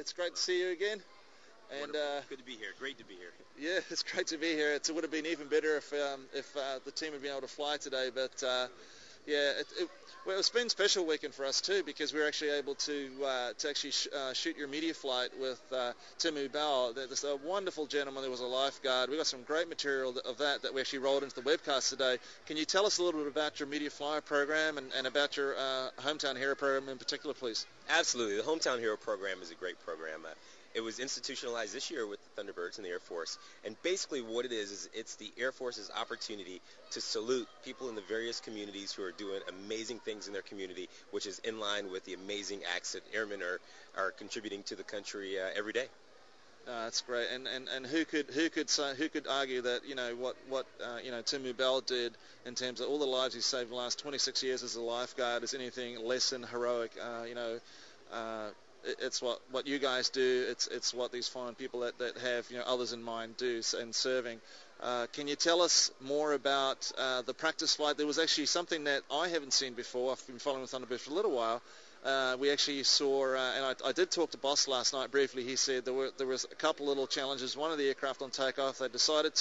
It's great to see you again. And good to be here. Great to be here. Yeah, it's great to be here. It would have been even better if the team had been able to fly today. But yeah, well, it's been a special weekend for us too, because we were actually able to actually shoot your media flight with Timu Bao. There's a wonderful gentleman. There was a lifeguard. We got some great material of that we actually rolled into the webcast today. Can you tell us a little bit about your media flyer program and about your Hometown Hero program in particular, please? Absolutely. The Hometown Hero program is a great program. It was institutionalized this year with the Thunderbirds and the Air Force. And basically what it is it's the Air Force's opportunity to salute people in the various communities who are doing amazing things in their community, which is in line with the amazing acts that airmen are contributing to the country every day. That's great, and who could argue that what Timu Bell did in terms of all the lives he saved in the last 26 years as a lifeguard is anything less than heroic. It's what you guys do. It's what these fine people that have others in mind do and serving. Can you tell us more about the practice flight? There was actually something that I haven't seen before. I've been following Thunderbird for a little while. We actually saw, and I did talk to Boss last night briefly. He said there was a couple little challenges. One of the aircraft on takeoff, they decided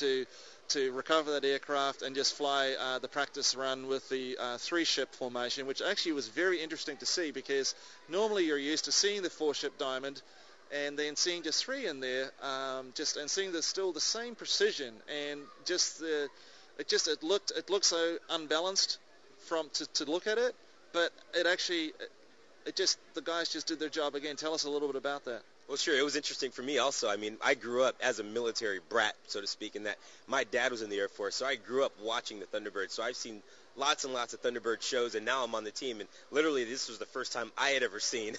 to recover that aircraft and just fly the practice run with the three-ship formation, which actually was very interesting to see, because normally you're used to seeing the four-ship diamond and then seeing just three in there, and seeing still the same precision, and it looked so unbalanced to look at it, but the guys just did their job again. Tell us a little bit about that. Well, sure. It was interesting for me also. I mean, I grew up as a military brat, so to speak, in that my dad was in the Air Force, so I grew up watching the Thunderbird. So I've seen lots and lots of Thunderbird shows, and now I'm on the team, and literally this was the first time I had ever seen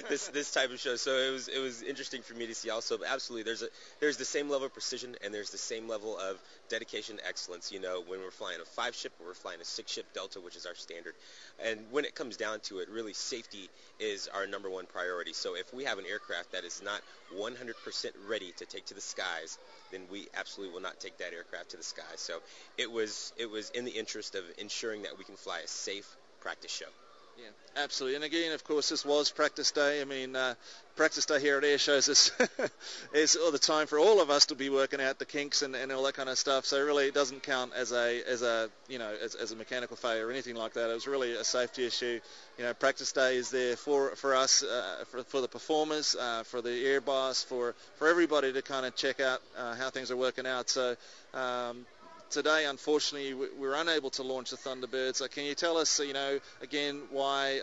this type of show. So it was interesting for me to see also. But absolutely, there's the same level of precision, and there's the same level of dedication to excellence. When we're flying a 5-ship or we're flying a 6-ship Delta, which is our standard. And when it comes down to it, really safety is our number one priority. So if we have an aircraft that is not 100% ready to take to the skies, then we absolutely will not take that aircraft to the skies. So it was in the interest of ensuring that we can fly a safe practice show. Yeah, absolutely. And again, of course, this was practice day. I mean, practice day here at Airshow is all the time for all of us to be working out the kinks and all that kind of stuff. So really, it doesn't count as a mechanical failure or anything like that. It was really a safety issue. Practice day is there for us, for the performers, for the air boss, for everybody to kind of check out how things are working out. So. Today, unfortunately, we were unable to launch the Thunderbirds. Can you tell us, again, why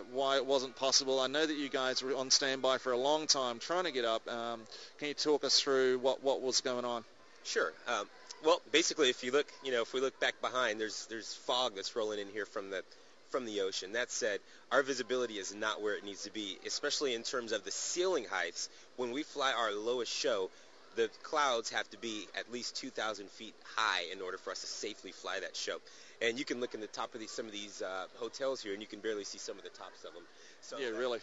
it wasn't possible? I know that you guys were on standby for a long time trying to get up. Can you talk us through what was going on? Sure. Well, basically, if we look back behind, there's fog that's rolling in here from the ocean. That said, our visibility is not where it needs to be, especially in terms of the ceiling heights. When we fly our lowest show, the clouds have to be at least 2,000 feet high in order for us to safely fly that show. And you can look in the top of some of these hotels here, and you can barely see some of the tops of them. So yeah, really.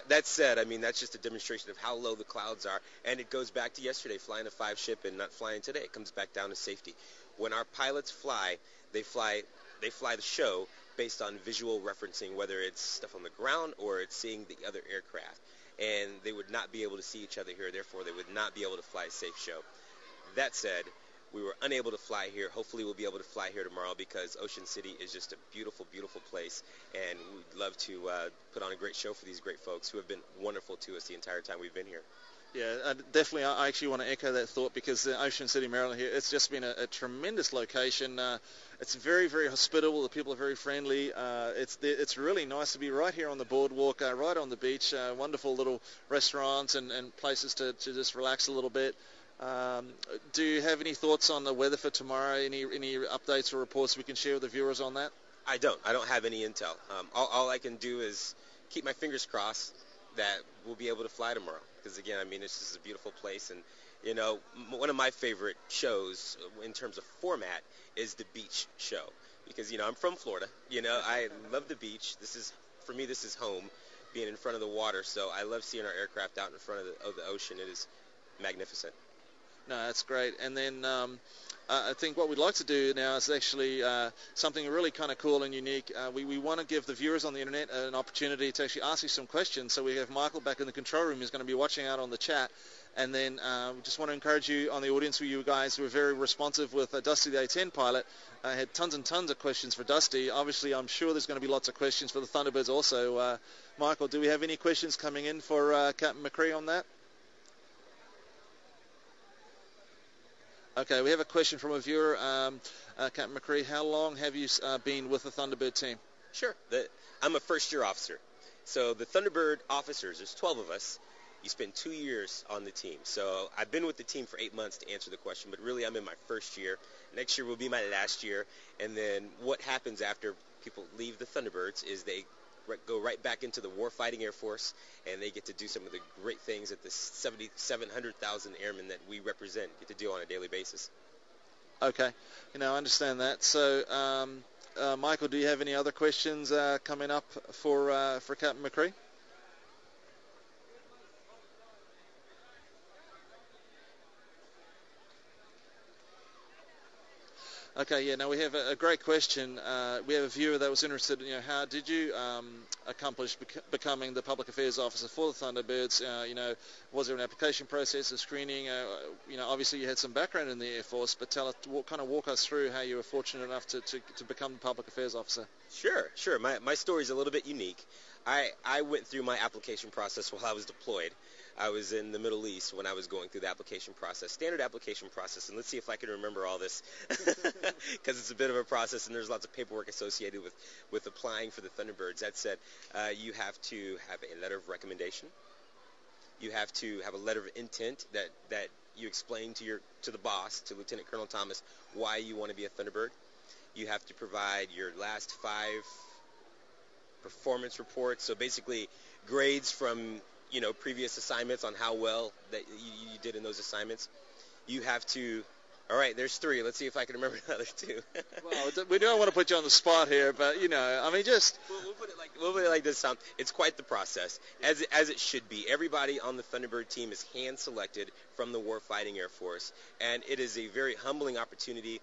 That said, I mean, that's just a demonstration of how low the clouds are. And it goes back to yesterday, flying a 5-ship and not flying today. It comes back down to safety. When our pilots fly, they fly the show based on visual referencing, whether it's stuff on the ground or it's seeing the other aircraft. And they would not be able to see each other here, therefore they would not be able to fly a safe show. That said, we were unable to fly here. Hopefully we'll be able to fly here tomorrow, because Ocean City is just a beautiful, beautiful place, and we'd love to put on a great show for these great folks who have been wonderful to us the entire time we've been here. Yeah, definitely. I actually want to echo that thought, because Ocean City, Maryland here, it's just been a tremendous location. It's very, very hospitable. The people are very friendly. It's really nice to be right here on the boardwalk, right on the beach. Wonderful little restaurants and places to just relax a little bit. Do you have any thoughts on the weather for tomorrow? Any updates or reports we can share with the viewers on that? I don't have any intel. All I can do is keep my fingers crossed that we'll be able to fly tomorrow, because again, I mean, it's just a beautiful place. And one of my favorite shows in terms of format is the beach show, because I'm from Florida. I love the beach. For me, this is home, being in front of the water. So I love seeing our aircraft out in front of the ocean. It is magnificent. No, that's great. And then I think what we'd like to do now is actually something really kind of cool and unique. We want to give the viewers on the internet an opportunity to actually ask you some questions. So we have Michael back in the control room who's going to be watching out on the chat. And then we just want to encourage you on the audience, you guys who were very responsive with Dusty the A-10 pilot. I had tons and tons of questions for Dusty. Obviously, I'm sure there's going to be lots of questions for the Thunderbirds also. Michael, do we have any questions coming in for Captain Mcree on that? Okay, we have a question from a viewer. Captain Mcree, how long have you been with the Thunderbird team? Sure. I'm a first-year officer. So the Thunderbird officers, there's 12 of us. You spend 2 years on the team. So I've been with the team for 8 months to answer the question, but really I'm in my first year. Next year will be my last year. And then what happens after people leave the Thunderbirds is they go right back into the warfighting Air Force, and they get to do some of the great things that the 700,000 airmen that we represent get to do on a daily basis. Okay, I understand that. So, Michael, do you have any other questions coming up for Captain Mcree? Okay, yeah, now we have a great question. We have a viewer that was interested, how did you accomplish becoming the public affairs officer for the Thunderbirds? Was there an application process, a screening? Obviously you had some background in the Air Force, but walk us through how you were fortunate enough to become the public affairs officer. Sure. My story is a little bit unique. I went through my application process while I was deployed. I was in the Middle East when I was going through the application process, standard application process, and let's see if I can remember all this, because it's a bit of a process and there's lots of paperwork associated with applying for the Thunderbirds. That said, you have to have a letter of recommendation. You have to have a letter of intent that you explain to the boss, to Lieutenant Colonel Thomas, why you want to be a Thunderbird. You have to provide your last 5 performance reports, so basically grades from previous assignments on how well that you did in those assignments. You have to, all right, there's 3. Let's see if I can remember the other 2. Well, we don't want to put you on the spot here, but, just... We'll put it like this, Tom. It's quite the process, as it should be. Everybody on the Thunderbird team is hand-selected from the warfighting Air Force, and it is a very humbling opportunity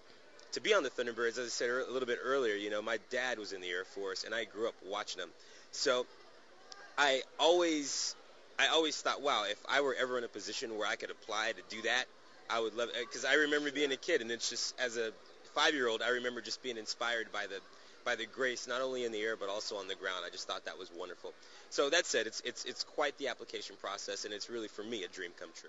to be on the Thunderbirds. As I said a little bit earlier, my dad was in the Air Force, and I grew up watching them. So I always thought, wow, if I were ever in a position where I could apply to do that, I would love it. Because I remember being a kid, and it's just, as a 5-year-old, I remember just being inspired by the grace, not only in the air but also on the ground. I just thought that was wonderful. So that said, it's quite the application process, and it's really, for me, a dream come true.